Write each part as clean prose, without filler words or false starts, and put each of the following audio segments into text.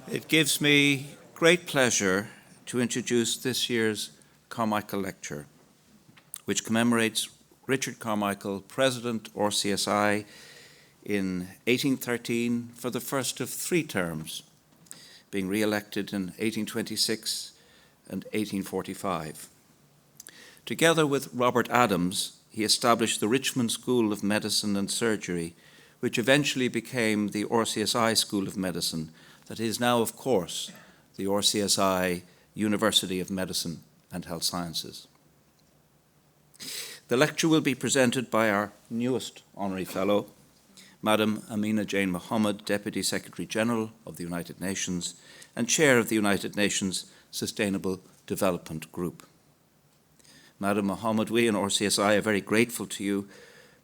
It gives me great pleasure to introduce this year's Carmichael Lecture, which commemorates Richard Carmichael, President RCSI in 1813 for the first of 3 terms, being re-elected in 1826 and 1845. Together with Robert Adams, he established the Richmond School of Medicine and Surgery, which eventually became the RCSI School of Medicine, that is now, of course, the RCSI University of Medicine and Health Sciences. The lecture will be presented by our newest Honorary Fellow, Madam Amina Jane Mohammed, Deputy Secretary-General of the United Nations and Chair of the United Nations Sustainable Development Group. Madam Mohammed, we in RCSI are very grateful to you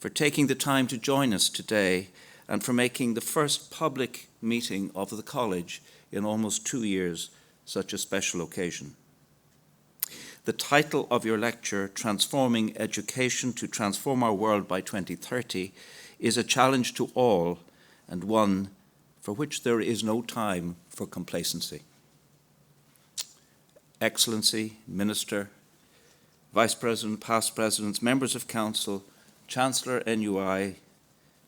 for taking the time to join us today and for making the first public meeting of the College in almost 2 years such a special occasion. The title of your lecture, Transforming Education to Transform Our World by 2030, is a challenge to all and one for which there is no time for complacency. Excellency, Minister, Vice President, past Presidents, Members of Council, Chancellor NUI,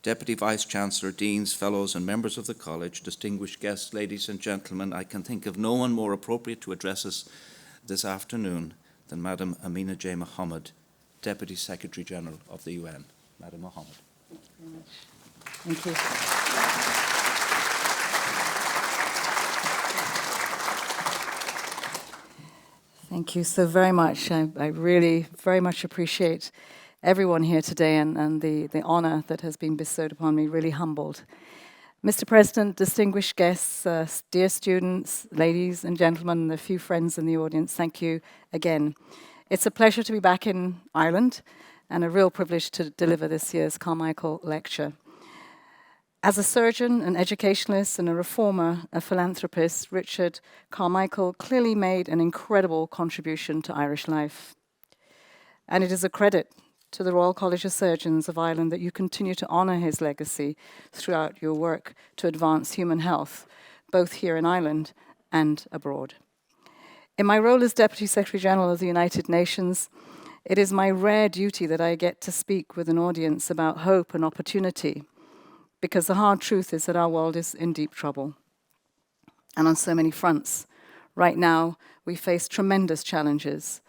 Deputy Vice-Chancellor, Deans, Fellows and Members of the College, distinguished guests, ladies and gentlemen, I can think of no one more appropriate to address us this afternoon than Madam Amina J. Mohammed, Deputy Secretary-General of the UN. Madam Mohammed. Thank you very much. Thank you. Thank you so very much. I really very much appreciate everyone here today and the honor that has been bestowed upon me, really humbled. Mr. President, distinguished guests, dear students, ladies and gentlemen, and a few friends in the audience, thank you again. It's a pleasure to be back in Ireland and a real privilege to deliver this year's Carmichael Lecture. As a surgeon, an educationalist, and a reformer, a philanthropist, Richard Carmichael clearly made an incredible contribution to Irish life. And it is a credit to the Royal College of Surgeons of Ireland that you continue to honour his legacy throughout your work to advance human health, both here in Ireland and abroad. In my role as Deputy Secretary-General of the United Nations, it is my rare duty that I get to speak with an audience about hope and opportunity, because the hard truth is that our world is in deep trouble, and on so many fronts. Right now, we face tremendous challenges.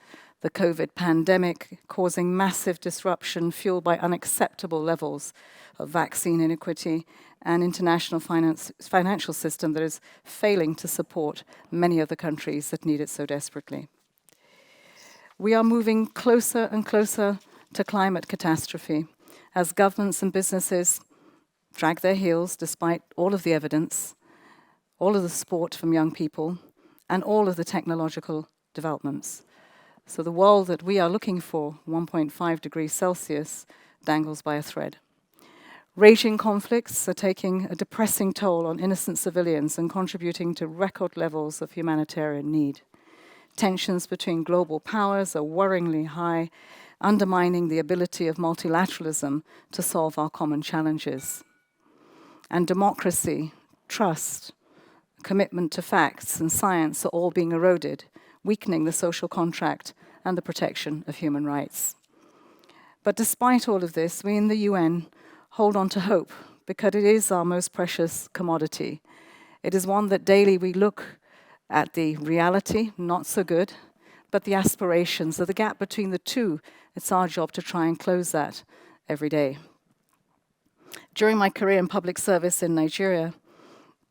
The COVID pandemic causing massive disruption fueled by unacceptable levels of vaccine inequity and international financial system that is failing to support many of the countries that need it so desperately. We are moving closer and closer to climate catastrophe as governments and businesses drag their heels despite all of the evidence, all of the support from young people, and all of the technological developments. So the world that we are looking for, 1.5 degrees Celsius, dangles by a thread. Raging conflicts are taking a depressing toll on innocent civilians and contributing to record levels of humanitarian need. Tensions between global powers are worryingly high, undermining the ability of multilateralism to solve our common challenges. And democracy, trust, commitment to facts and science are all being eroded, weakening the social contract and the protection of human rights. But despite all of this, we in the UN hold on to hope because it is our most precious commodity. It is one that daily we look at the reality, not so good, but the aspirations, so the gap between the two, it's our job to try and close that every day. During my career in public service in Nigeria,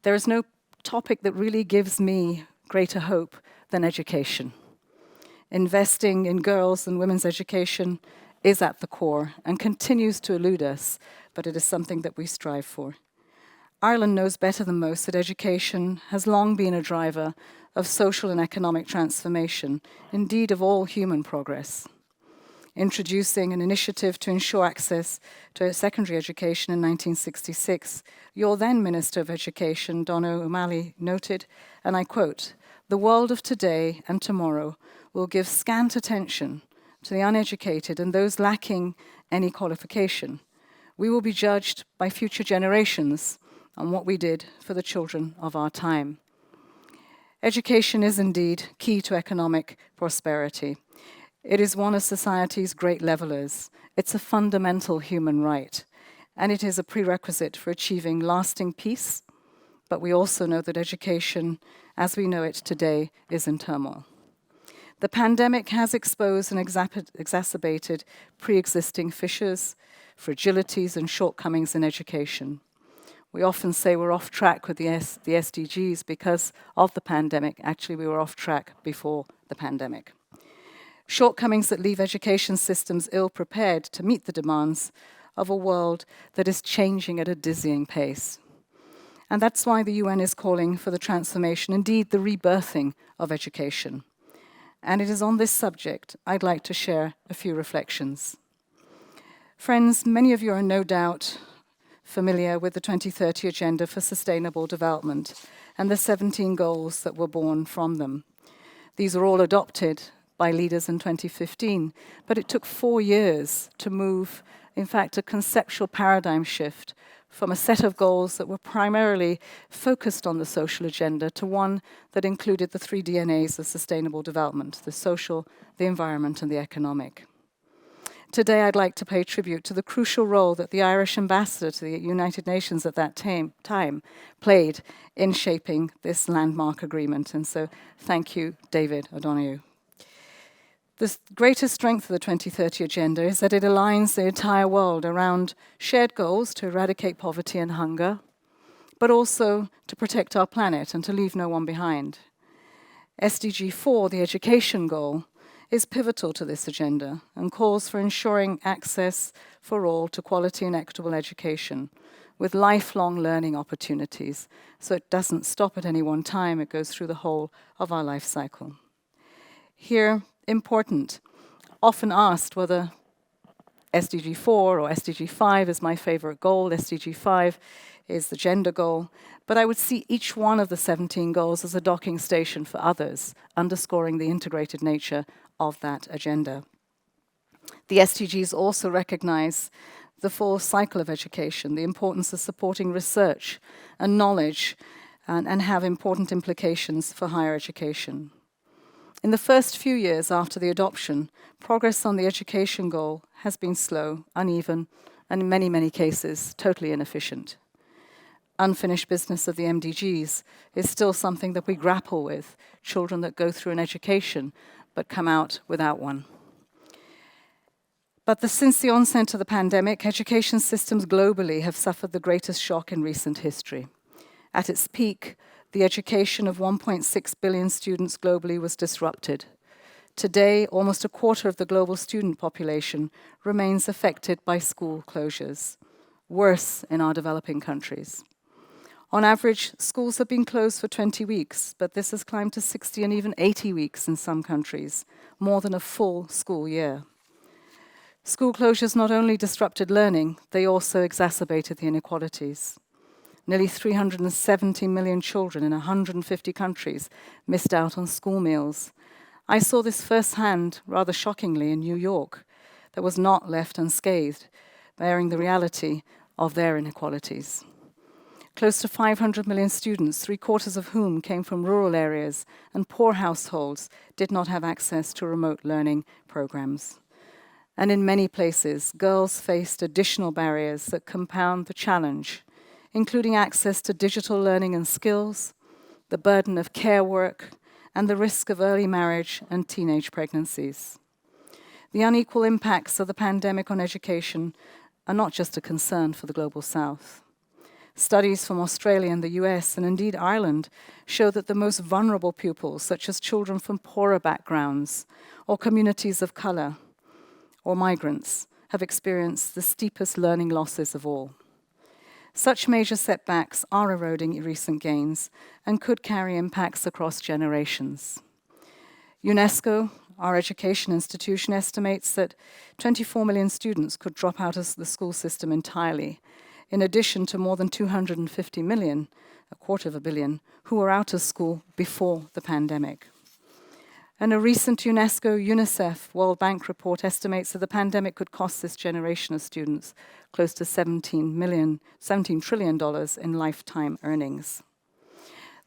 there is no topic that really gives me greater hope than education. Investing in girls' and women's education is at the core and continues to elude us, but it is something that we strive for. Ireland knows better than most that education has long been a driver of social and economic transformation, indeed of all human progress. Introducing an initiative to ensure access to secondary education in 1966, your then Minister of Education, Dono Umali, noted, and I quote, "The world of today and tomorrow will give scant attention to the uneducated and those lacking any qualification. We will be judged by future generations on what we did for the children of our time." Education is indeed key to economic prosperity. It is one of society's great levelers. It's a fundamental human right, and it is a prerequisite for achieving lasting peace. But we also know that education, as we know it today, is in turmoil. The pandemic has exposed and exacerbated pre-existing fissures, fragilities, and shortcomings in education. We often say we're off track with the SDGs because of the pandemic. Actually, we were off track before the pandemic. Shortcomings that leave education systems ill-prepared to meet the demands of a world that is changing at a dizzying pace. And that's why the UN is calling for the transformation, indeed the rebirthing of education. And it is on this subject I'd like to share a few reflections. Friends, many of you are no doubt familiar with the 2030 Agenda for Sustainable Development and the 17 goals that were born from them. These were all adopted by leaders in 2015, but it took 4 years to move, in fact, a conceptual paradigm shift from a set of goals that were primarily focused on the social agenda to one that included the 3 DNAs of sustainable development: the social, the environment, and the economic. Today, I'd like to pay tribute to the crucial role that the Irish ambassador to the United Nations at that time played in shaping this landmark agreement. And so, thank you, David O'Donoghue. The greatest strength of the 2030 Agenda is that it aligns the entire world around shared goals to eradicate poverty and hunger, but also to protect our planet and to leave no one behind. SDG 4, the education goal, is pivotal to this agenda and calls for ensuring access for all to quality and equitable education with lifelong learning opportunities. So it doesn't stop at any one time, it goes through the whole of our life cycle. Here, important, often asked whether SDG 4 or SDG 5 is my favorite goal. SDG 5 is the gender goal, but I would see each one of the 17 goals as a docking station for others, underscoring the integrated nature of that agenda. The SDGs also recognize the full cycle of education, the importance of supporting research and knowledge, and have important implications for higher education. In the first few years after the adoption, progress on the education goal has been slow, uneven, and in many, many cases, totally inefficient. Unfinished business of the MDGs is still something that we grapple with, children that go through an education but come out without one. But since the onset of the pandemic, education systems globally have suffered the greatest shock in recent history. At its peak, the education of 1.6 billion students globally was disrupted. Today, almost a quarter of the global student population remains affected by school closures, worse in our developing countries. On average, schools have been closed for 20 weeks, but this has climbed to 60 and even 80 weeks in some countries, more than a full school year. School closures not only disrupted learning, they also exacerbated the inequalities. Nearly 370 million children in 150 countries missed out on school meals. I saw this firsthand, rather shockingly, in New York, that was not left unscathed, bearing the reality of their inequalities. Close to 500 million students, 3/4 of whom came from rural areas and poor households, did not have access to remote learning programs. And in many places, girls faced additional barriers that compound the challenge, including access to digital learning and skills, the burden of care work, and the risk of early marriage and teenage pregnancies. The unequal impacts of the pandemic on education are not just a concern for the Global South. Studies from Australia and the US, and indeed Ireland, show that the most vulnerable pupils, such as children from poorer backgrounds or communities of color or migrants, have experienced the steepest learning losses of all. Such major setbacks are eroding recent gains and could carry impacts across generations. UNESCO, our education institution, estimates that 24 million students could drop out of the school system entirely, in addition to more than 250 million, 250 million, who were out of school before the pandemic. And a recent UNICEF World Bank report estimates that the pandemic could cost this generation of students close to $17 trillion in lifetime earnings.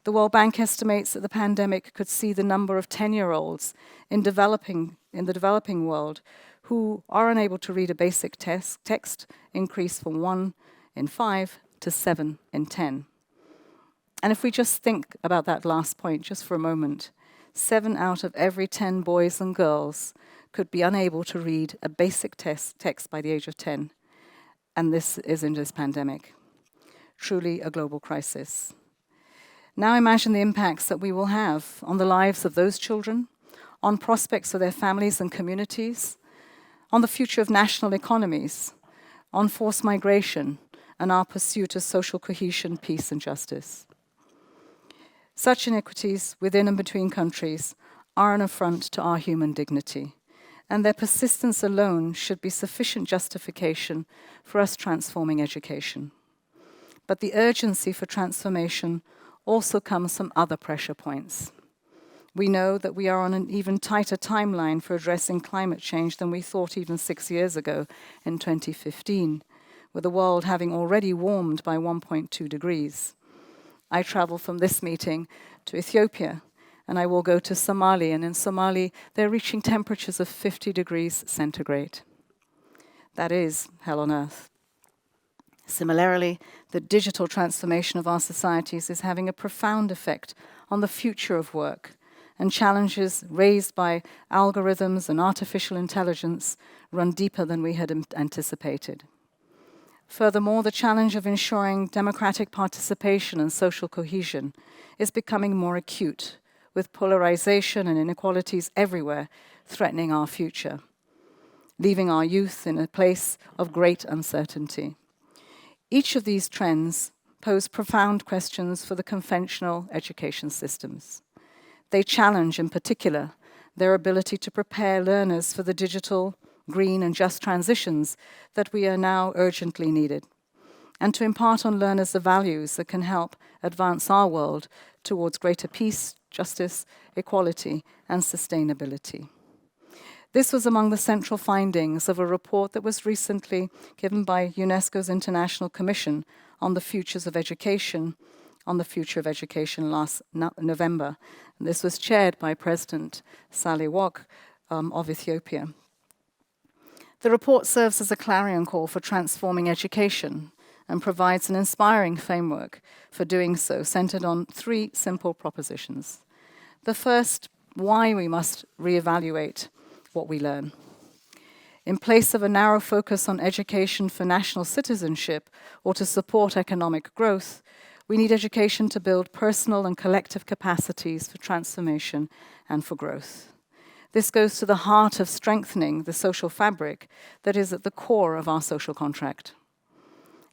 The World Bank estimates that the pandemic could see the number of 10-year-olds in the developing world who are unable to read a basic text increase from 1 in 5 to 7 in 10. And if we just think about that last point just for a moment, 7 out of every 10 boys and girls could be unable to read a basic text by the age of 10. And this is in this pandemic. Truly a global crisis. Now imagine the impacts that we will have on the lives of those children, on prospects for their families and communities, on the future of national economies, on forced migration, and our pursuit of social cohesion, peace, and justice. Such inequities within and between countries are an affront to our human dignity, and their persistence alone should be sufficient justification for us transforming education. But the urgency for transformation also comes from other pressure points. We know that we are on an even tighter timeline for addressing climate change than we thought even 6 years ago in 2015, with the world having already warmed by 1.2 degrees. I travel from this meeting to Ethiopia, and I will go to Somalia, and in Somalia, they're reaching temperatures of 50 degrees centigrade. That is hell on earth. Similarly, the digital transformation of our societies is having a profound effect on the future of work, and challenges raised by algorithms and artificial intelligence run deeper than we had anticipated. Furthermore, the challenge of ensuring democratic participation and social cohesion is becoming more acute, with polarization and inequalities everywhere threatening our future, leaving our youth in a place of great uncertainty. Each of these trends pose profound questions for the conventional education systems. They challenge, in particular, their ability to prepare learners for the digital, green, and just transitions that we are now urgently needed, and to impart on learners the values that can help advance our world towards greater peace, justice, equality, and sustainability. This was among the central findings of a report that was recently given by UNESCO's International Commission on the Futures of Education, on the Future of Education last November. And this was chaired by President Saleh Wok of Ethiopia. The report serves as a clarion call for transforming education and provides an inspiring framework for doing so, centered on 3 simple propositions. The first, why we must reevaluate what we learn. In place of a narrow focus on education for national citizenship or to support economic growth, we need education to build personal and collective capacities for transformation and for growth. This goes to the heart of strengthening the social fabric that is at the core of our social contract.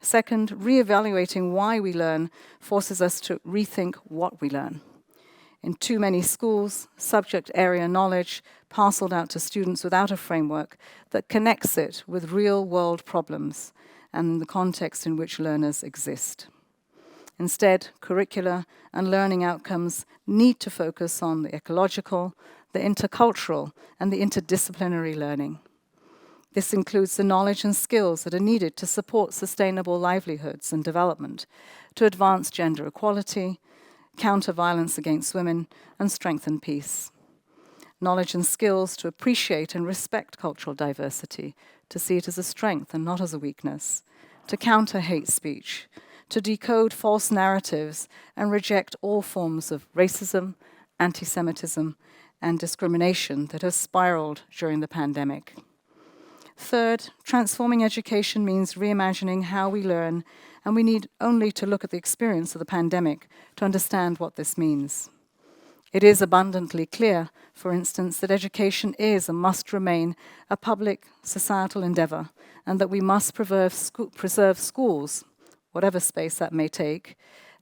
Second, reevaluating why we learn forces us to rethink what we learn. In too many schools, subject area knowledge parceled out to students without a framework that connects it with real-world problems and the context in which learners exist. Instead, curricula and learning outcomes need to focus on the ecological, the intercultural, and the interdisciplinary learning. This includes the knowledge and skills that are needed to support sustainable livelihoods and development, to advance gender equality, counter violence against women, and strengthen peace. Knowledge and skills to appreciate and respect cultural diversity, to see it as a strength and not as a weakness, to counter hate speech, to decode false narratives and reject all forms of racism, anti-Semitism, and discrimination that has spiraled during the pandemic. Third, transforming education means reimagining how we learn, and we need only to look at the experience of the pandemic to understand what this means. It is abundantly clear, for instance, that education is and must remain a public societal endeavor, and that we must preserve schools, whatever space that may take,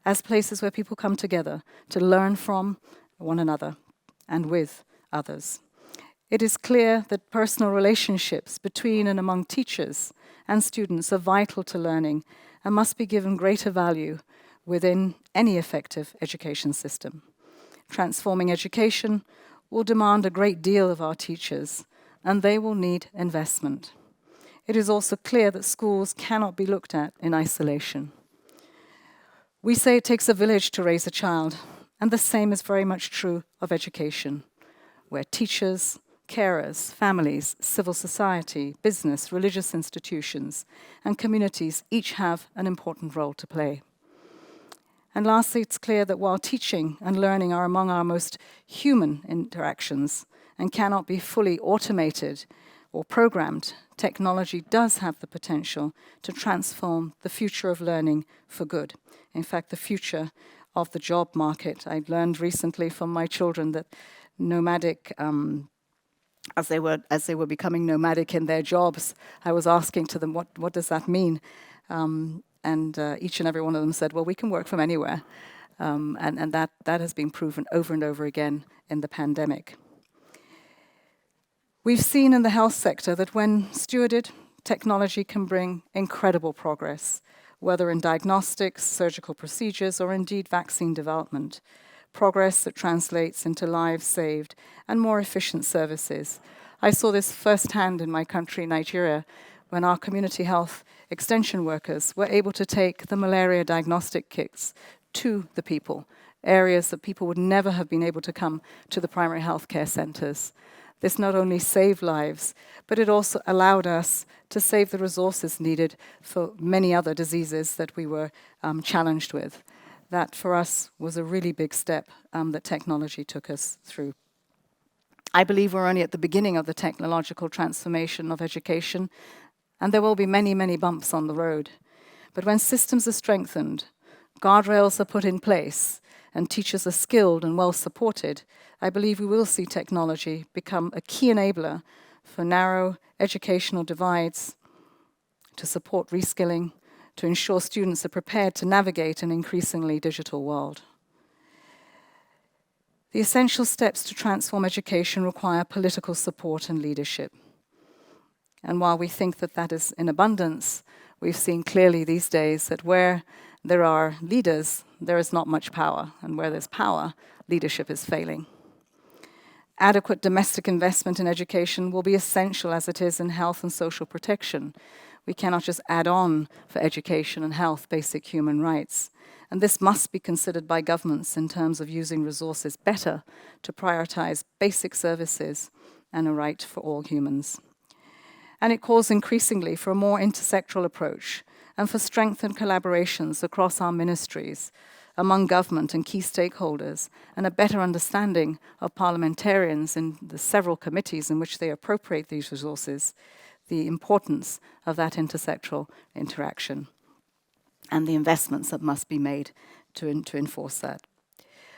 as places where people come together to learn from one another and with others. It is clear that personal relationships between and among teachers and students are vital to learning and must be given greater value within any effective education system. Transforming education will demand a great deal of our teachers, and they will need investment. It is also clear that schools cannot be looked at in isolation. We say it takes a village to raise a child, And the same is very much true of education, where teachers, carers, families, civil society, business, religious institutions, and communities each have an important role to play. And lastly, it's clear that while teaching and learning are among our most human interactions and cannot be fully automated or programmed, technology does have the potential to transform the future of learning for good. In fact, the future of the job market. I learned recently from my children that nomadic, as they were becoming nomadic in their jobs, I was asking to them, what does that mean? And each and every one of them said, well, we can work from anywhere. And that has been proven over and over again in the pandemic. We've seen in the health sector that when stewarded, technology can bring incredible progress, whether in diagnostics, surgical procedures, or indeed vaccine development. Progress that translates into lives saved and more efficient services. I saw this firsthand in my country, Nigeria, when our community health extension workers were able to take the malaria diagnostic kits to the people, areas that people would never have been able to come to the primary health care centres. This not only saved lives, but it also allowed us to save the resources needed for many other diseases that we were challenged with. That, for us, was a really big step that technology took us through. I believe we're only at the beginning of the technological transformation of education, and there will be many, many bumps on the road. But when systems are strengthened, guardrails are put in place, and teachers are skilled and well supported, I believe we will see technology become a key enabler for narrow educational divides, to support reskilling, to ensure students are prepared to navigate an increasingly digital world. The essential steps to transform education require political support and leadership. And while we think that that is in abundance, we've seen clearly these days that where there are leaders, there is not much power, and where there's power, leadership is failing. Adequate domestic investment in education will be essential as it is in health and social protection. We cannot just add on for education and health basic human rights. And this must be considered by governments in terms of using resources better to prioritize basic services and a right for all humans. And it calls increasingly for a more intersectoral approach and for strengthened collaborations across our ministries, among government and key stakeholders, and a better understanding of parliamentarians in the several committees in which they appropriate these resources, the importance of that intersectoral interaction, and the investments that must be made to enforce that.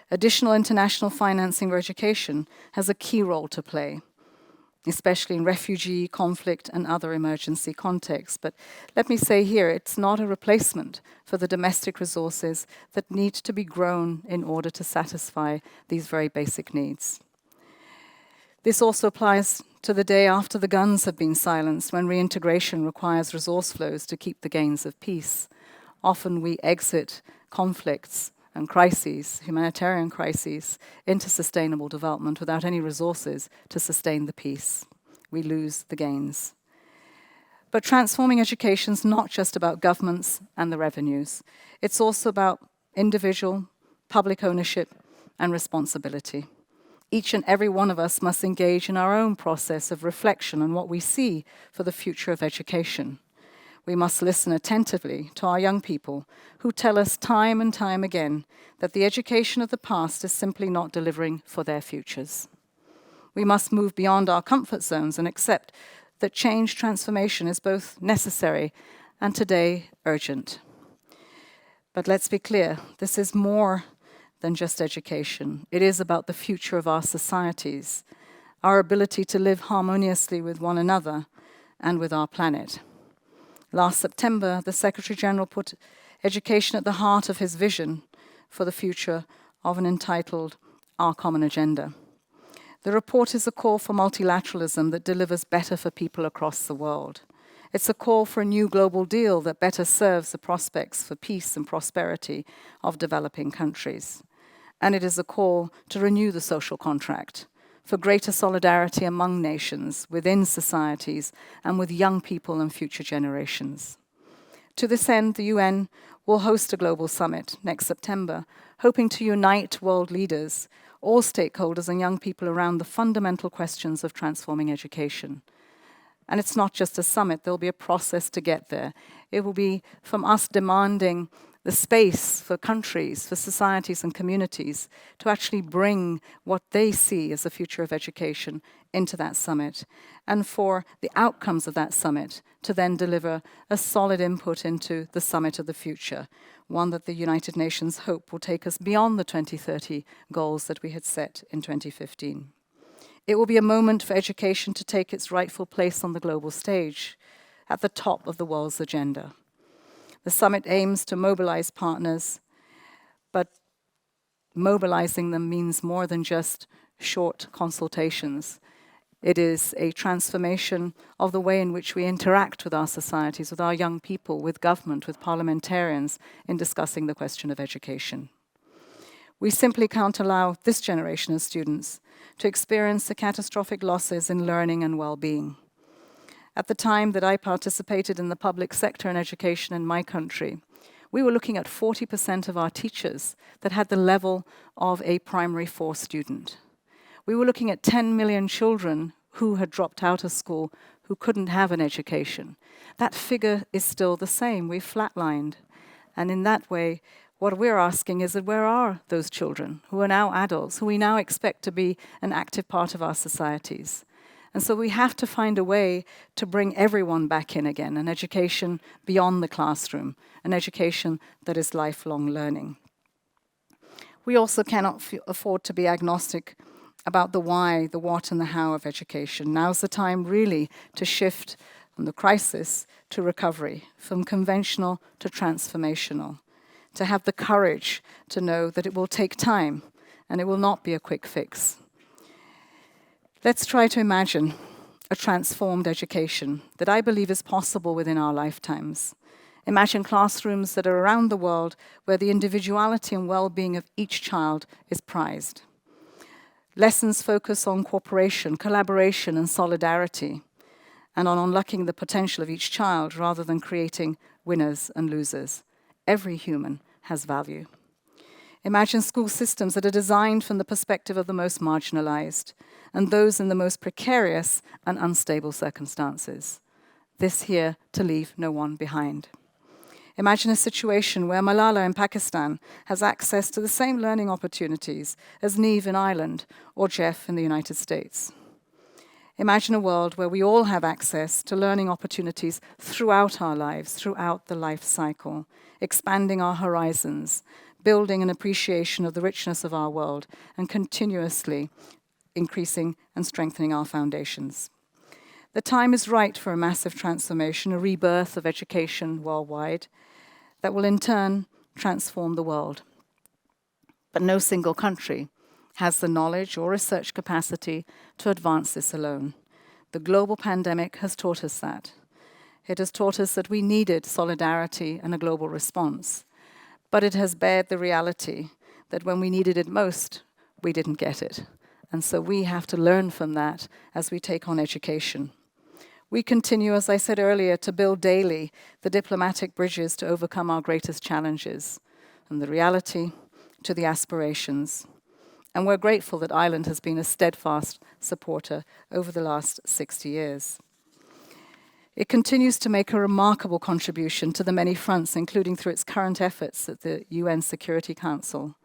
Additional international financing for education has a key role to play, especially in refugee, conflict, and other emergency contexts. But let me say here, it's not a replacement for the domestic resources that need to be grown in order to satisfy these very basic needs. This also applies to the day after the guns have been silenced, when reintegration requires resource flows to keep the gains of peace. Often we exit conflicts and crises, humanitarian crises, into sustainable development without any resources to sustain the peace. We lose the gains. But transforming education is not just about governments and the revenues. It's also about individual, public ownership, and responsibility. Each and every one of us must engage in our own process of reflection on what we see for the future of education. We must listen attentively to our young people who tell us time and time again that the education of the past is simply not delivering for their futures. We must move beyond our comfort zones and accept that change transformation is both necessary and today urgent. But let's be clear, this is more than just education. It is about the future of our societies, our ability to live harmoniously with one another and with our planet. Last September, the Secretary-General put education at the heart of his vision for the future of an entitled Our Common Agenda. The report is a call for multilateralism that delivers better for people across the world. It's a call for a new global deal that better serves the prospects for peace and prosperity of developing countries. And it is a call to renew the social contract, for greater solidarity among nations, within societies, and with young people and future generations. To this end, the UN will host a global summit next September, hoping to unite world leaders, all stakeholders and young people around the fundamental questions of transforming education. And it's not just a summit, there'll be a process to get there. It will be from us demanding the space for countries, for societies and communities to actually bring what they see as the future of education into that summit, and for the outcomes of that summit to then deliver a solid input into the summit of the future, one that the United Nations hope will take us beyond the 2030 goals that we had set in 2015. It will be a moment for education to take its rightful place on the global stage, at the top of the world's agenda. The summit aims to mobilize partners, but mobilizing them means more than just short consultations. It is a transformation of the way in which we interact with our societies, with our young people, with government, with parliamentarians in discussing the question of education. We simply can't allow this generation of students to experience the catastrophic losses in learning and well-being. At the time that I participated in the public sector in education in my country, we were looking at 40% of our teachers that had the level of a primary 4 student. We were looking at 10 million children who had dropped out of school, who couldn't have an education. That figure is still the same. We've flatlined. And in that way, what we're asking is that where are those children who are now adults, who we now expect to be an active part of our societies? And so we have to find a way to bring everyone back in again, an education beyond the classroom, an education that is lifelong learning. We also cannot afford to be agnostic about the why, the what, and the how of education. Now's the time really to shift from the crisis to recovery, from conventional to transformational, to have the courage to know that it will take time and it will not be a quick fix. Let's try to imagine a transformed education that I believe is possible within our lifetimes. Imagine classrooms that are around the world where the individuality and well-being of each child is prized. Lessons focus on cooperation, collaboration, and solidarity, and on unlocking the potential of each child rather than creating winners and losers. Every human has value. Imagine school systems that are designed from the perspective of the most marginalized and those in the most precarious and unstable circumstances. This here to leave no one behind. Imagine a situation where Malala in Pakistan has access to the same learning opportunities as Neve in Ireland or Jeff in the United States. Imagine a world where we all have access to learning opportunities throughout our lives, throughout the life cycle, expanding our horizons, building an appreciation of the richness of our world, and continuously increasing and strengthening our foundations. The time is right for a massive transformation, a rebirth of education worldwide that will in turn transform the world. But no single country has the knowledge or research capacity to advance this alone. The global pandemic has taught us that. It has taught us that we needed solidarity and a global response. But it has bared the reality that when we needed it most, we didn't get it. And so we have to learn from that as we take on education. We continue, as I said earlier, to build daily the diplomatic bridges to overcome our greatest challenges, from the reality to the aspirations. And we're grateful that Ireland has been a steadfast supporter over the last 60 years. It continues to make a remarkable contribution to the many fronts, including through its current efforts at the UN Security Council.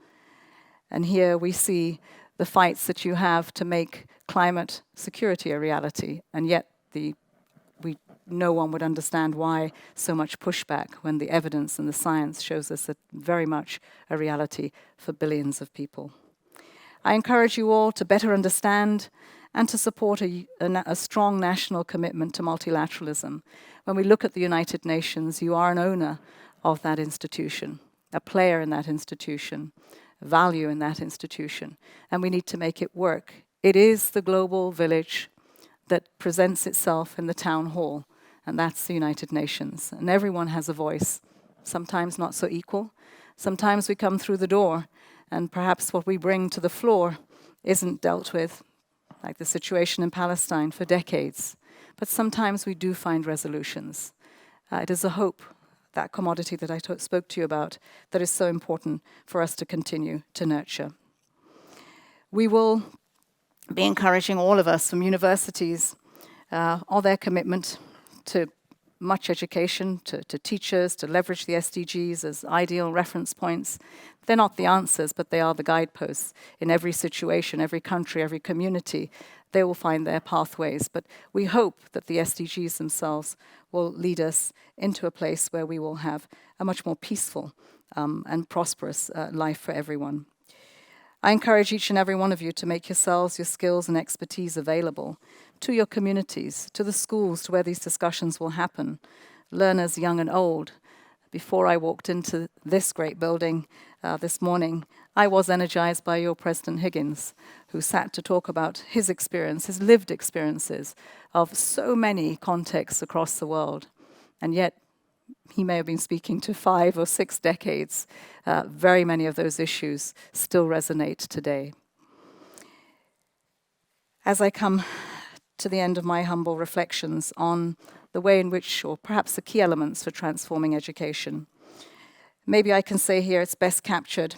And here we see the fights that you have to make climate security a reality, and yet no one would understand why so much pushback when the evidence and the science shows us that very much a reality for billions of people. I encourage you all to better understand and to support a strong national commitment to multilateralism. When we look at the United Nations, you are an owner of that institution, a player in that institution, value in that institution, and we need to make it work. It is the global village that presents itself in the town hall, and that's the United Nations. And everyone has a voice, sometimes not so equal. Sometimes we come through the door, and perhaps what we bring to the floor isn't dealt with, like the situation in Palestine, for decades. But sometimes we do find resolutions. It is a hope that commodity that I spoke to you about that is so important for us to continue to nurture. We will be encouraging all of us from universities on their commitment to much education, to teachers, to leverage the SDGs as ideal reference points. They're not the answers, but they are the guideposts. In every situation, every country, every community, they will find their pathways. But we hope that the SDGs themselves will lead us into a place where we will have a much more peaceful and prosperous life for everyone. I encourage each and every one of you to make yourselves, your skills and expertise available to your communities, to the schools, to where these discussions will happen, learners young and old. Before I walked into this great building this morning, I was energized by your President Higgins, who sat to talk about his experience, his lived experiences of so many contexts across the world. And yet, he may have been speaking to 5 or 6 decades. Very many of those issues still resonate today. As I come to the end of my humble reflections on the way in which, or perhaps the key elements for transforming education, maybe I can say here it's best captured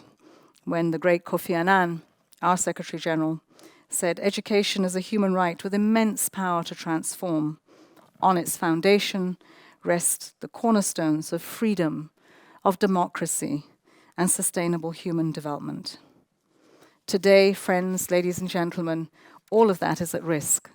when the great Kofi Annan, our Secretary General, said, "Education is a human right with immense power to transform. On its foundation rest the cornerstones of freedom, of democracy, and sustainable human development." Today, friends, ladies and gentlemen, all of that is at risk.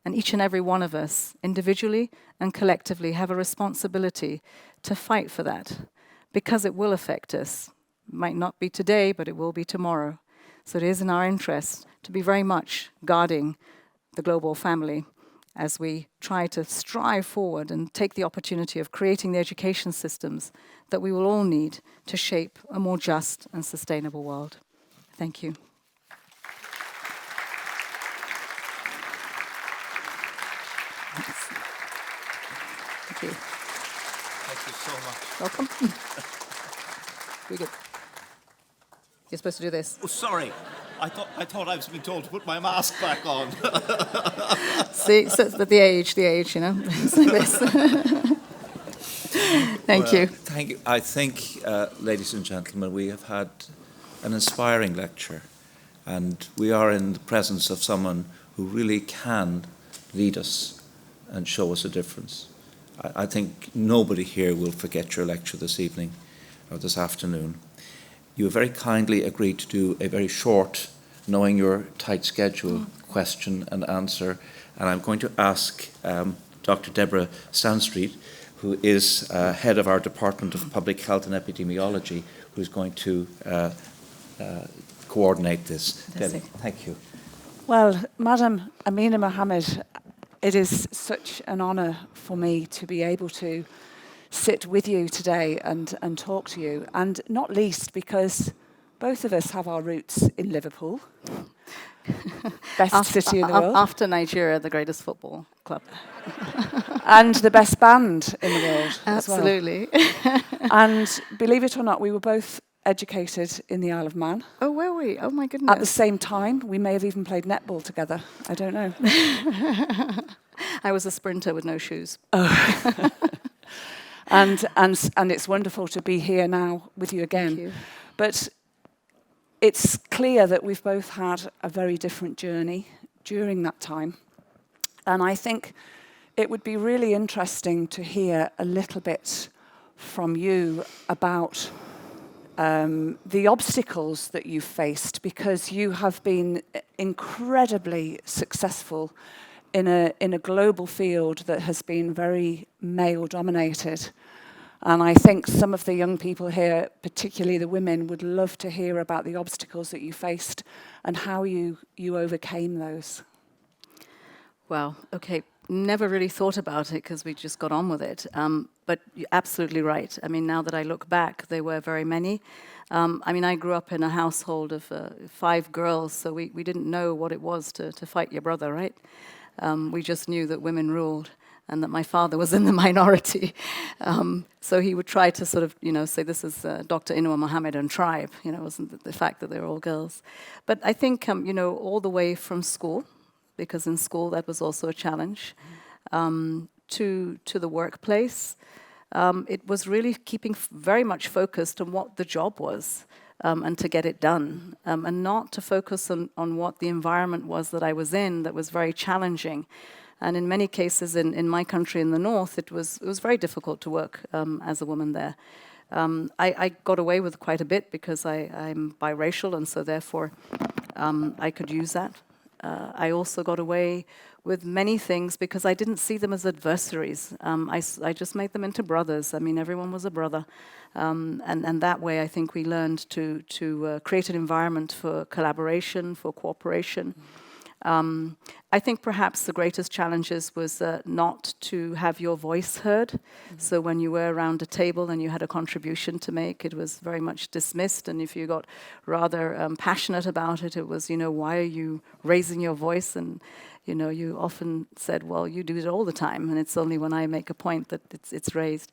And each and every one of us, individually and collectively, have a responsibility to fight for that, because it will affect us. It might not be today, but it will be tomorrow. So it is in our interest to be very much guarding the global family as we try to strive forward and take the opportunity of creating the education systems that we will all need to shape a more just and sustainable world. Thank you. Thank you. Thank you so much. Welcome. Very good. You're supposed to do this. Oh, sorry. I thought I was being told to put my mask back on. See, so the age, you know. It's like this. Thank you. Thank you. I think, ladies and gentlemen, we have had an inspiring lecture, and we are in the presence of someone who really can lead us and show us a difference. I think nobody here will forget your lecture this evening or this afternoon. You have very kindly agreed to do a very short, knowing your tight schedule, question and answer. And I'm going to ask Dr. Deborah Stanstreet, who is head of our Department of Public Health and Epidemiology, who's going to coordinate this. Debbie, thank you. Well, Madam Amina Mohammed, it is such an honour for me to be able to sit with you today and talk to you, and not least because both of us have our roots in Liverpool, best city in the world. After Nigeria, the greatest football club. And the best band in the world. Absolutely. As well. And believe it or not, we were both educated in the Isle of Man. Oh, were we? Oh, my goodness. At the same time. We may have even played netball together. I don't know. I was a sprinter with no shoes. Oh. And it's wonderful to be here now with you again. Thank you. But it's clear that we've both had a very different journey during that time. And I think it would be really interesting to hear a little bit from you about the obstacles that you've faced, because you have been incredibly successful in a global field that has been very male-dominated. And I think some of the young people here, particularly the women, would love to hear about the obstacles that you faced and how you overcame those. Well, okay, never really thought about it because we just got on with it. But you're absolutely right. I mean, now that I look back, there were very many. I mean, I grew up in a household of 5 girls, so we didn't know what it was to fight your brother, right? We just knew that women ruled and that my father was in the minority. So he would try to sort of, say this is Dr. Inua Mohammed and tribe, it wasn't the fact that they were all girls. But I think, all the way from school, because in school that was also a challenge, to the workplace, it was really keeping very much focused on what the job was and to get it done, and not to focus on what the environment was that I was in that was very challenging. And in many cases in my country in the north, it was very difficult to work as a woman there. I got away with quite a bit because I'm biracial, and so therefore I could use that. I also got away with many things because I didn't see them as adversaries. I just made them into brothers. I mean, everyone was a brother. And that way, I think we learned to create an environment for collaboration, for cooperation. I think perhaps the greatest challenges was not to have your voice heard. So when you were around a table and you had a contribution to make, it was very much dismissed. And if you got rather passionate about it, it was, why are you raising your voice? And, you often said, well, you do it all the time. And it's only when I make a point that it's raised.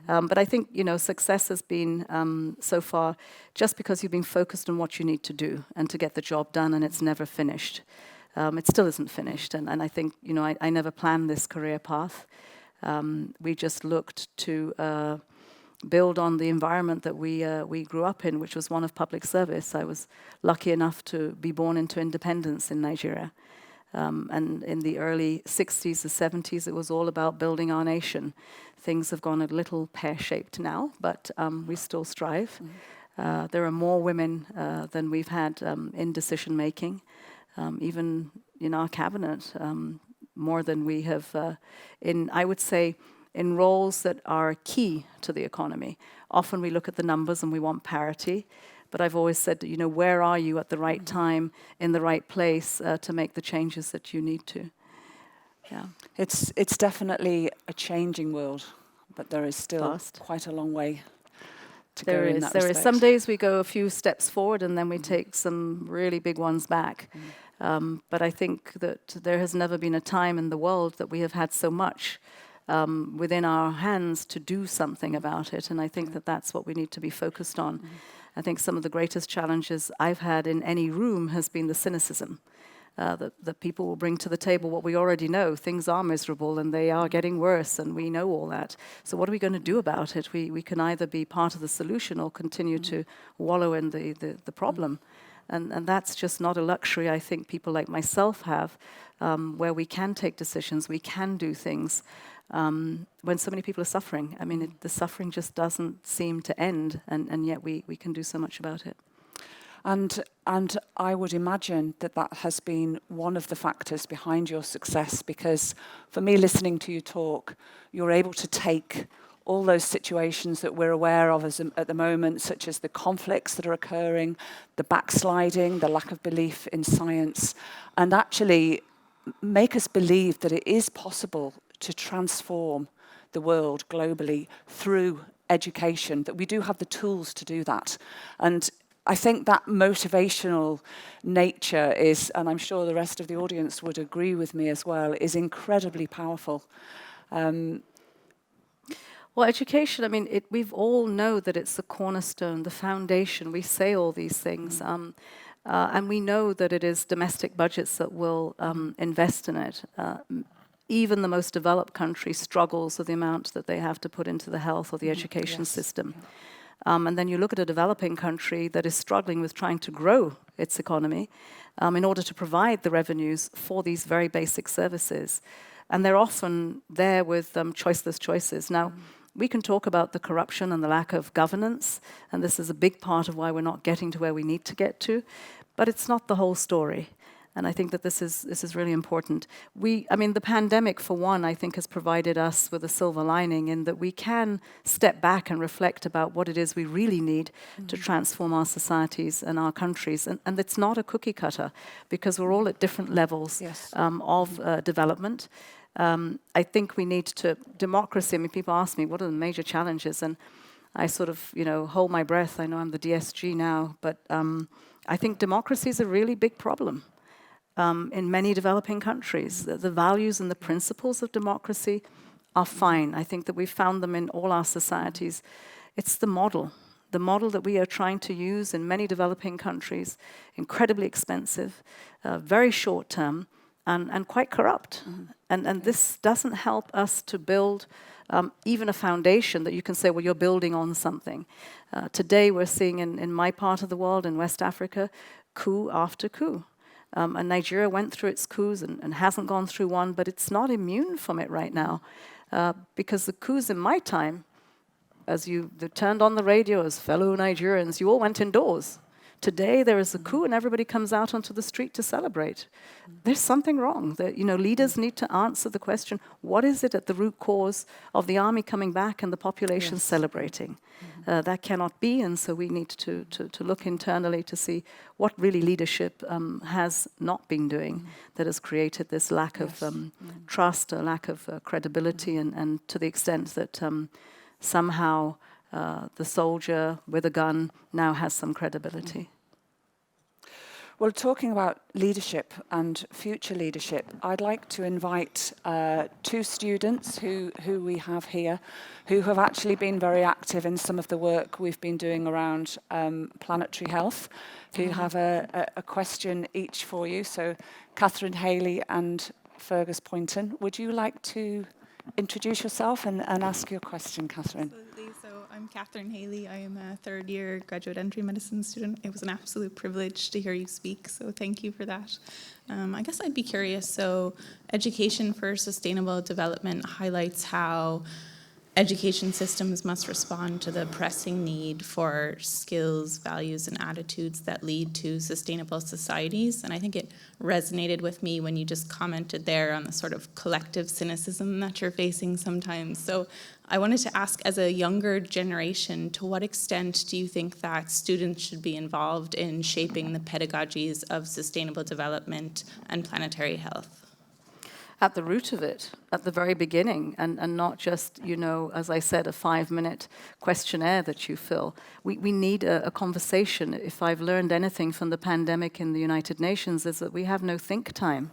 But I think, success has been so far just because you've been focused on what you need to do and to get the job done, and it's never finished. It still isn't finished, and I think, I never planned this career path. We just looked to build on the environment that we grew up in, which was one of public service. I was lucky enough to be born into independence in Nigeria. And in the early 60s, the 70s, it was all about building our nation. Things have gone a little pear-shaped now, but we still strive. There are more women than we've had in decision-making. Even in our cabinet, more than we have I would say, in roles that are key to the economy. Often we look at the numbers and we want parity, but I've always said, where are you at the right time, in the right place to make the changes that you need to? Yeah. It's definitely a changing world, but there is still quite a long way to go in that respect. There is. Some days we go a few steps forward and then we take some really big ones back. But I think that there has never been a time in the world that we have had so much within our hands to do something about it. And I think that that's what we need to be focused on. I think some of the greatest challenges I've had in any room has been the cynicism that people will bring to the table what we already know. Things are miserable and they are getting worse, and we know all that. So what are we going to do about it? We can either be part of the solution or continue to wallow in the problem. And that's just not a luxury I think people like myself have, where we can take decisions, we can do things when so many people are suffering. I mean, the suffering just doesn't seem to end, and yet we can do so much about it. And I would imagine that has been one of the factors behind your success, because for me, listening to you talk, you're able to take all those situations that we're aware of at the moment, such as the conflicts that are occurring, the backsliding, the lack of belief in science, and actually make us believe that it is possible to transform the world globally through education, that we do have the tools to do that. And I think that motivational nature is, and I'm sure the rest of the audience would agree with me as well, is incredibly powerful. Well, education, I mean, we've all know that it's the cornerstone, the foundation. We say all these things. And we know that it is domestic budgets that will invest in it. Even the most developed country struggles with the amount that they have to put into the health or the education system. And then you look at a developing country that is struggling with trying to grow its economy in order to provide the revenues for these very basic services. And they're often there with choiceless choices. Now, we can talk about the corruption and the lack of governance, and this is a big part of why we're not getting to where we need to get to, but it's not the whole story. And I think that this is really important. The pandemic, for one, I think has provided us with a silver lining in that we can step back and reflect about what it is we really need to transform our societies and our countries. And it's not a cookie cutter, because we're all at different levels of development. I think we need to, democracy, I mean, people ask me, what are the major challenges? And I sort of, hold my breath. I know I'm the DSG now, but I think democracy is a really big problem. In many developing countries, the values and the principles of democracy are fine. I think that we've found them in all our societies. It's the model that we are trying to use in many developing countries, incredibly expensive, very short term, and quite corrupt. And this doesn't help us to build even a foundation that you can say, well, you're building on something. Today we're seeing in my part of the world, in West Africa, coup after coup. And Nigeria went through its coups and hasn't gone through one, but it's not immune from it right now. Because the coups in my time, as you turned on the radio as fellow Nigerians, you all went indoors. Today there is a coup and everybody comes out onto the street to celebrate. There's something wrong. That, leaders need to answer the question, what is it at the root cause of the army coming back and the population celebrating? That cannot be, and so we need to look internally to see what really leadership has not been doing that has created this lack of trust, a lack of credibility, and to the extent that somehow the soldier with a gun now has some credibility. Well, talking about leadership and future leadership, I'd like to invite two students who we have here, who have actually been very active in some of the work we've been doing around planetary health, who have a question each for you. So Catherine Haley and Fergus Poynton, would you like to introduce yourself and ask your question, Catherine? Absolutely. So I'm Catherine Haley. I am a third year graduate entry medicine student. It was an absolute privilege to hear you speak, so thank you for that. I guess I'd be curious, so education for sustainable development highlights how education systems must respond to the pressing need for skills, values, and attitudes that lead to sustainable societies. And I think it resonated with me when you just commented there on the sort of collective cynicism that you're facing sometimes. So I wanted to ask, as a younger generation, to what extent do you think that students should be involved in shaping the pedagogies of sustainable development and planetary health? At the root of it, at the very beginning, and not just, as I said, a 5-minute questionnaire that you fill. We need a conversation. If I've learned anything from the pandemic in the United Nations, is that we have no think time.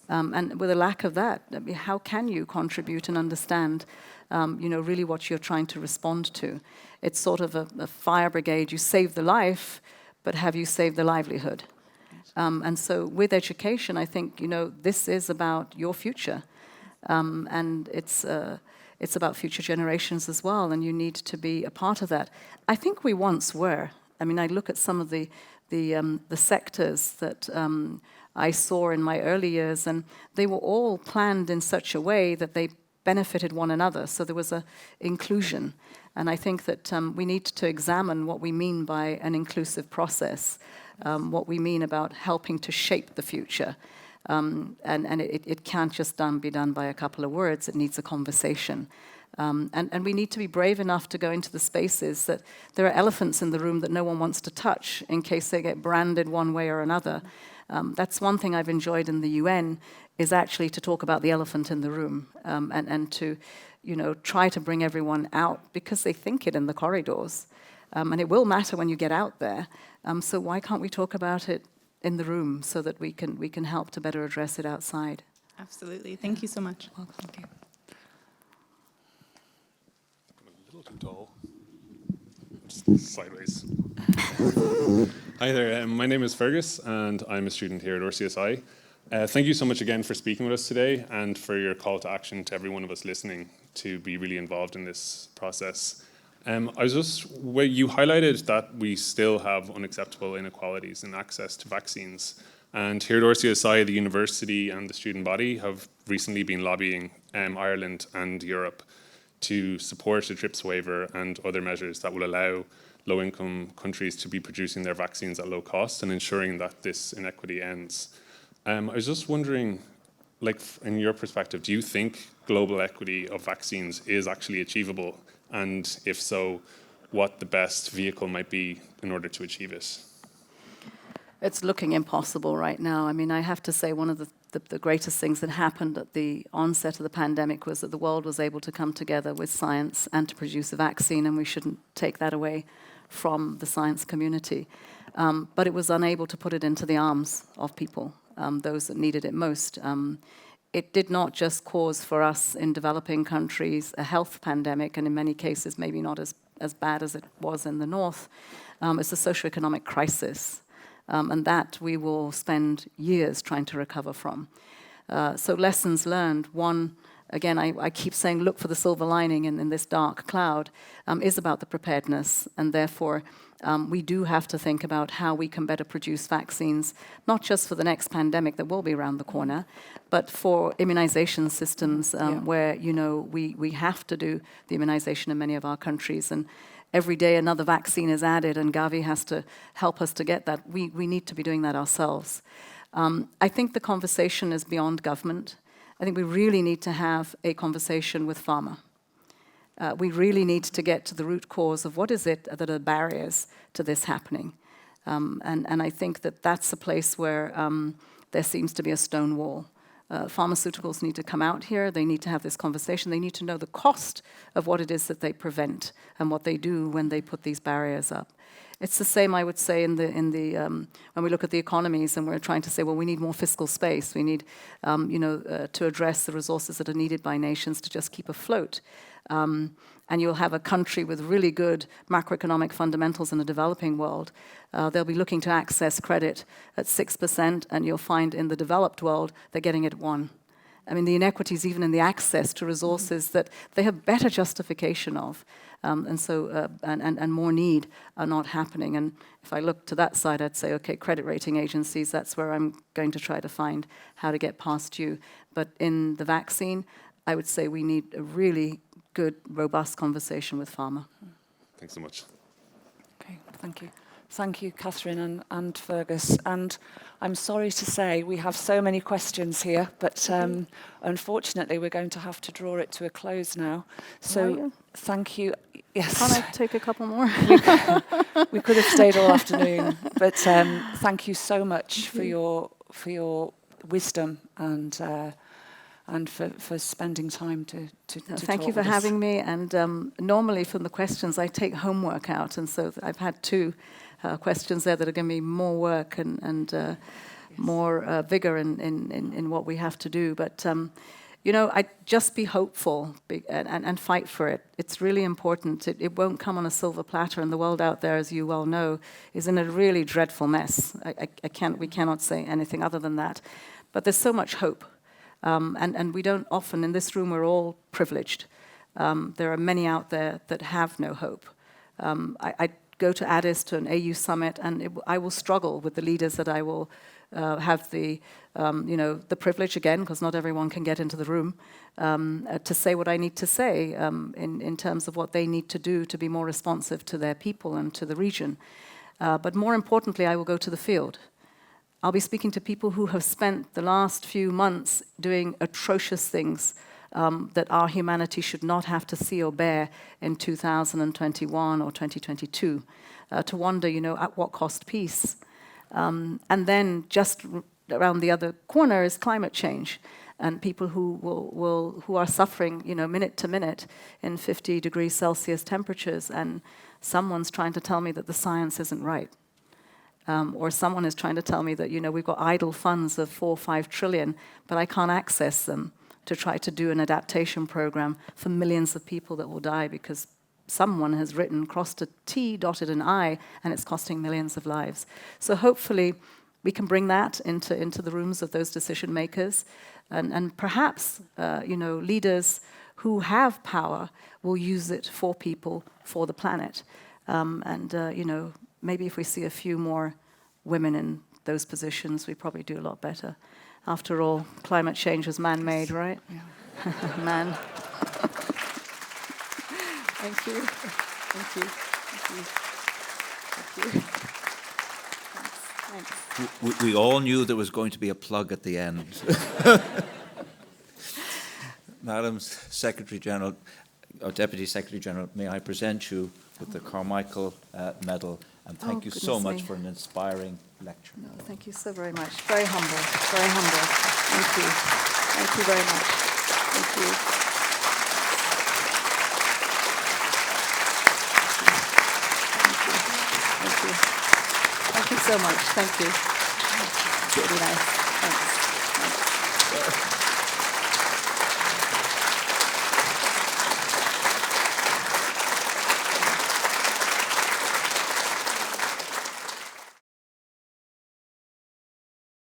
And with a lack of that, how can you contribute and understand, really what you're trying to respond to? It's sort of a fire brigade. You save the life, but have you saved the livelihood? And so with education, I think, this is about your future. And it's about future generations as well, and you need to be a part of that. I think we once were. I mean, I look at some of the sectors that I saw in my early years, and they were all planned in such a way that they benefited one another. So there was a inclusion. And I think that we need to examine what we mean by an inclusive process. What we mean about helping to shape the future. And it can't just be done by a couple of words, it needs a conversation. And we need to be brave enough to go into the spaces that there are elephants in the room that no one wants to touch in case they get branded one way or another. That's one thing I've enjoyed in the UN, is actually to talk about the elephant in the room and to try to bring everyone out because they think it in the corridors. And it will matter when you get out there. So why can't we talk about it in the room so that we can help to better address it outside? Absolutely. Thank you so much. Well, thank you. I'm a little too tall. Just sideways. Hi there. My name is Fergus, and I'm a student here at RCSI. Thank you so much again for speaking with us today and for your call to action to every one of us listening to be really involved in this process. You highlighted that we still have unacceptable inequalities in access to vaccines. And here at RCSI, the university and the student body have recently been lobbying Ireland and Europe to support a TRIPS waiver and other measures that will allow low-income countries to be producing their vaccines at low cost and ensuring that this inequity ends. I was just wondering, in your perspective, do you think global equity of vaccines is actually achievable? And if so, what the best vehicle might be in order to achieve it? It's looking impossible right now. I mean, I have to say one of the greatest things that happened at the onset of the pandemic was that the world was able to come together with science and to produce a vaccine, and we shouldn't take that away from the science community. But it was unable to put it into the arms of people, those that needed it most. It did not just cause for us in developing countries a health pandemic, and in many cases maybe not as bad as it was in the north. It's a socioeconomic crisis, and that we will spend years trying to recover from. So lessons learned. One, again, I keep saying look for the silver lining in this dark cloud, is about the preparedness, and therefore we do have to think about how we can better produce vaccines, not just for the next pandemic that will be around the corner, but for immunization systems where, you know, we have to do the immunization in many of our countries. And every day another vaccine is added, and Gavi has to help us to get that. We need to be doing that ourselves. I think the conversation is beyond government. I think we really need to have a conversation with pharma. We really need to get to the root cause of what is it that are barriers to this happening. And I think that that's a place where there seems to be a stone wall. Pharmaceuticals need to come out here. They need to have this conversation. They need to know the cost of what it is that they prevent and what they do when they put these barriers up. It's the same, I would say, when we look at the economies and we're trying to say, well, we need more fiscal space. We need, to address the resources that are needed by nations to just keep afloat. And you'll have a country with really good macroeconomic fundamentals in the developing world. They'll be looking to access credit at 6%, and you'll find in the developed world they're getting it at 1%. I mean, the inequities even in the access to resources that they have better justification of, and more need are not happening. And if I look to that side, I'd say, okay, credit rating agencies, that's where I'm going to try to find how to get past you. But in the vaccine, I would say we need a really good, robust conversation with pharma. Thanks so much. Okay, thank you. Thank you, Catherine and Fergus. And I'm sorry to say we have so many questions here, but unfortunately we're going to have to draw it to a close now. So thank you. Yes. Can I take a couple more? We could have stayed all afternoon, but thank you so much for your wisdom and for spending time to thank you for having me. And normally from the questions, I take homework out. And so I've had 2 questions there that are going to be more work and more vigor in what we have to do. But, I'd just be hopeful and fight for it. It's really important. It won't come on a silver platter. And the world out there, as you well know, is in a really dreadful mess. We cannot say anything other than that. But there's so much hope. And we don't often, in this room, we're all privileged. There are many out there that have no hope. I go to Addis, to an AU summit, and I will struggle with the leaders that I will have the privilege, again, because not everyone can get into the room, to say what I need to say in terms of what they need to do to be more responsive to their people and to the region. But more importantly, I will go to the field. I'll be speaking to people who have spent the last few months doing atrocious things that our humanity should not have to see or bear in 2021 or 2022, to wonder, at what cost peace. And then just around the other corner is climate change, and people who are suffering, minute to minute in 50 degrees Celsius temperatures, and someone's trying to tell me that the science isn't right. Or someone is trying to tell me that, we've got idle funds of 4 or 5 trillion, but I can't access them to try to do an adaptation program for millions of people that will die because someone has crossed a T, dotted an I, and it's costing millions of lives. So hopefully we can bring that into the rooms of those decision makers, and perhaps, leaders who have power will use it for people, for the planet. Maybe if we see a few more women in those positions, we probably do a lot better. After all, climate change was man-made, right? Yeah. Man. Thank you. Thank you. Thank you. Thanks. We all knew there was going to be a plug at the end. Madam Secretary General, or Deputy Secretary General, may I present you with the Carmichael Medal, and thank you so much for an inspiring lecture. No, thank you so very much. Very humble, very humble. Thank you. Thank you very much. Thank you. Thank you. Thank you so much. Thank you. It's really nice.